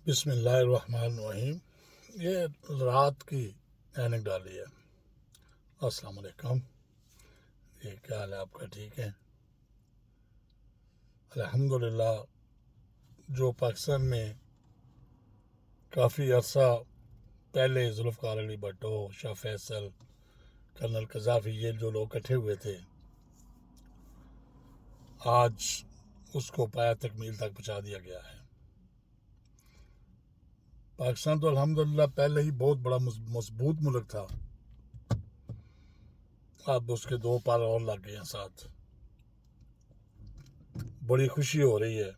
بسم اللہ الرحمن الرحیم۔ یہ رات کی اینک ڈالی ہے۔ السلام علیکم، یہ کیا حال ہے آپ کا؟ ٹھیک ہے الحمدللہ۔ جو پاکستان میں کافی عرصہ پہلے ذوالفقار علی بھٹو، شاہ فیصل، کرنل قذافی، یہ جو لوگ اکٹھے ہوئے تھے، آج اس کو پایا تکمیل تک پہنچا دیا گیا ہے۔ پاکستان تو الحمدللہ پہلے ہی بہت بڑا مضبوط ملک تھا، اب اس کے دو پار اور لگ گئے ہیں ساتھ۔ بڑی خوشی ہو رہی ہے،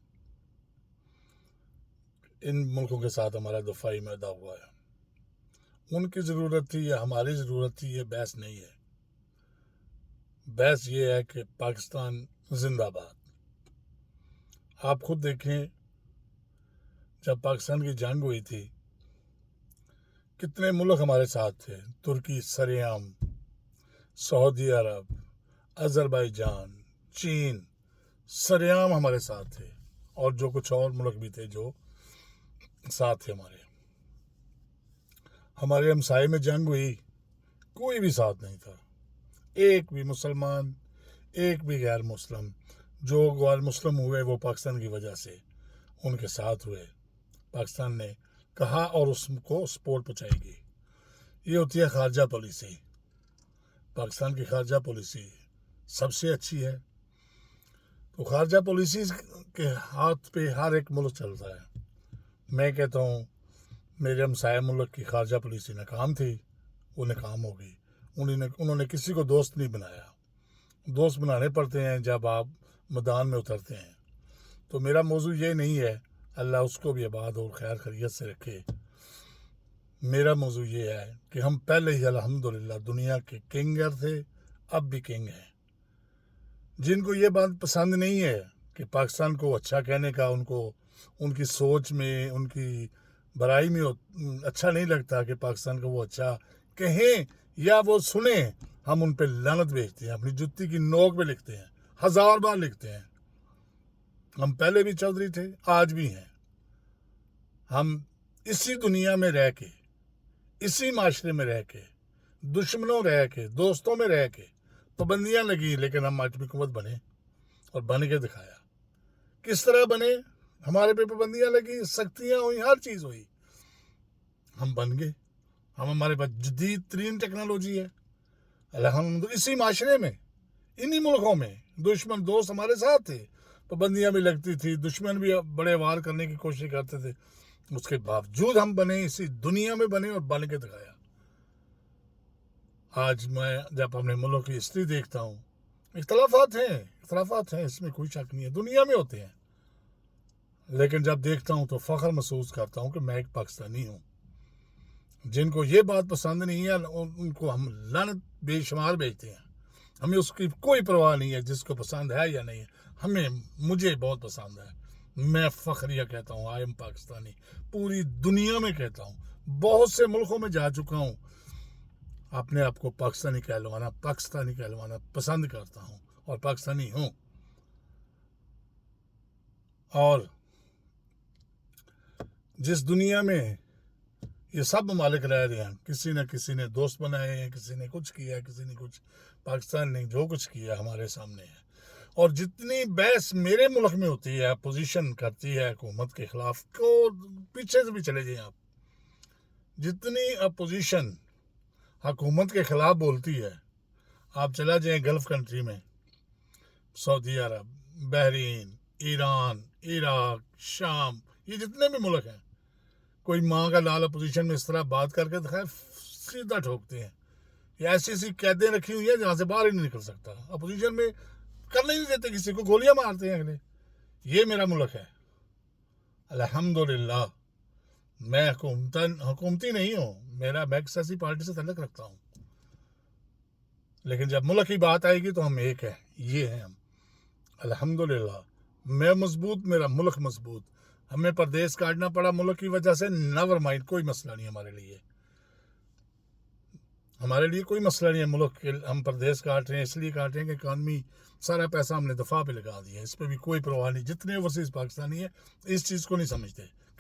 ان ملکوں کے ساتھ ہمارا دفاعی معاہدہ ہوا ہے۔ ان کی ضرورت تھی یا ہماری ضرورت تھی، یہ بحث نہیں ہے۔ بحث یہ ہے کہ پاکستان زندہ باد۔ آپ خود دیکھیں، جب پاکستان کی جنگ ہوئی تھی کتنے ملک ہمارے ساتھ تھے۔ ترکی سرعام، سعودی عرب، آذربائیجان، چین سرعام ہمارے ساتھ تھے، اور جو کچھ اور ملک بھی تھے جو ساتھ تھے ہمارے ہمسائے میں جنگ ہوئی، کوئی بھی ساتھ نہیں تھا، ایک بھی مسلمان، ایک بھی غیر مسلم۔ جو غیر مسلم ہوئے وہ پاکستان کی وجہ سے ان کے ساتھ ہوئے۔ پاکستان نے کہا اور اس کو سپورٹ پہنچائے گی۔ یہ ہوتی ہے خارجہ پالیسی۔ پاکستان کی خارجہ پالیسی سب سے اچھی ہے۔ تو خارجہ پالیسی کے ہاتھ پہ ہر ایک ملک چلتا ہے۔ میں کہتا ہوں میرے ہمسایہ ملک کی خارجہ پالیسی ناکام تھی، وہ ناکام ہو گئی۔ انہوں نے کسی کو دوست نہیں بنایا۔ دوست بنانے پڑتے ہیں جب آپ میدان میں اترتے ہیں۔ تو میرا موضوع یہ نہیں ہے، اللہ اس کو بھی آباد اور خیر خیریت سے رکھے۔ میرا موضوع یہ ہے کہ ہم پہلے ہی الحمدللہ دنیا کے کنگر تھے، اب بھی کنگ ہیں۔ جن کو یہ بات پسند نہیں ہے کہ پاکستان کو اچھا کہنے کا، ان کی سوچ میں، ان کی برائی میں اچھا نہیں لگتا کہ پاکستان کو وہ اچھا کہیں یا وہ سنیں، ہم ان پہ لعنت بھیجتے ہیں، اپنی جتی کی نوک پہ لکھتے ہیں، 1000 بار لکھتے ہیں۔ ہم پہلے بھی چودھری تھے، آج بھی ہیں۔ ہم اسی دنیا میں رہ کے، اسی معاشرے میں رہ کے، دشمنوں رہ کے، دوستوں میں رہ کے، پابندیاں لگی، لیکن ہم آج بھی حکومت بنے اور بن کے دکھایا۔ کس طرح بنے؟ ہمارے پہ پابندیاں لگی، سختیاں ہوئی، ہر چیز ہوئی، ہم بن گئے۔ ہمارے پاس جدید ترین ٹیکنالوجی ہے الحمد۔ اسی معاشرے میں، انہی ملکوں میں دشمن دوست ہمارے ساتھ تھے، پابندیاں بھی لگتی تھی، دشمن بھی بڑے وار کرنے کی کوشش کرتے تھے، اس کے باوجود ہم بنے، اسی دنیا میں بنے اور بن کے دکھایا۔ آج میں جب اپنے ملک کی ہسٹری دیکھتا ہوں، اختلافات ہیں، اس میں کوئی شک نہیں ہے، دنیا میں ہوتے ہیں، لیکن جب دیکھتا ہوں تو فخر محسوس کرتا ہوں کہ میں ایک پاکستانی ہوں۔ جن کو یہ بات پسند نہیں ہے ان کو ہم لعنت بے شمار بھیجتے ہیں۔ ہمیں اس کی کوئی پرواہ نہیں ہے، جس کو پسند ہے یا نہیں ہے۔ مجھے بہت پسند ہے، میں فخریہ کہتا ہوں، آئی ایم پاکستانی۔ پوری دنیا میں کہتا ہوں، بہت سے ملکوں میں جا چکا ہوں، اپنے آپ کو پاکستانی کہلوانا پسند کرتا ہوں اور پاکستانی ہوں۔ اور جس دنیا میں یہ سب ممالک رہ رہے ہیں، کسی نہ کسی نے دوست بنائے ہیں، کسی نے کچھ کیا، کسی نے کچھ۔ پاکستان نے جو کچھ کیا ہمارے سامنے ہے۔ اور جتنی بحث میرے ملک میں ہوتی ہے، اپوزیشن کرتی ہے حکومت کے خلاف، کو پیچھے سے بھی چلے جائیں آپ، جتنی اپوزیشن حکومت کے خلاف بولتی ہے، آپ چلا جائیں گلف کنٹری میں، سعودی عرب، بحرین، ایران، عراق، شام، یہ جتنے بھی ملک ہیں، کوئی ماں کا لال اپوزیشن میں اس طرح بات کر کے دکھائے، سیدھا ٹھوکتے ہیں۔ یہ ایسی قیدیں رکھی ہوئی ہیں جہاں سے باہر ہی نہیں نکل سکتا۔ اپوزیشن میں کرنے نہیں دیتے، کسی کو گولیاں مارتے ہیں اگلے۔ یہ میرا ملک ہے الحمدللہ۔ میں حکومتی نہیں ہوں، میں سیاسی پارٹی سے تعلق رکھتا ہوں، لیکن جب ملک کی بات آئے گی تو ہم ایک ہیں، یہ ہیں ہم الحمدللہ۔ میں مضبوط، میرا ملک مضبوط۔ ہمیں پردیس کاٹنا پڑا ملک کی وجہ سے، نیور مائنڈ، کوئی مسئلہ نہیں ہمارے لیے کوئی مسئلہ نہیں ہے۔ ملک کے ہم پردیس کاٹ رہے ہیں، اس لیے کاٹ رہے ہیں کہ اکانومی سارا پیسہ ہم نے دفاع پہ لگا دیا ہے، اس پہ بھی کوئی پرواہ نہیں۔ جتنے اوورسیز پاکستانی ہیں اس چیز کو نہیں سمجھتے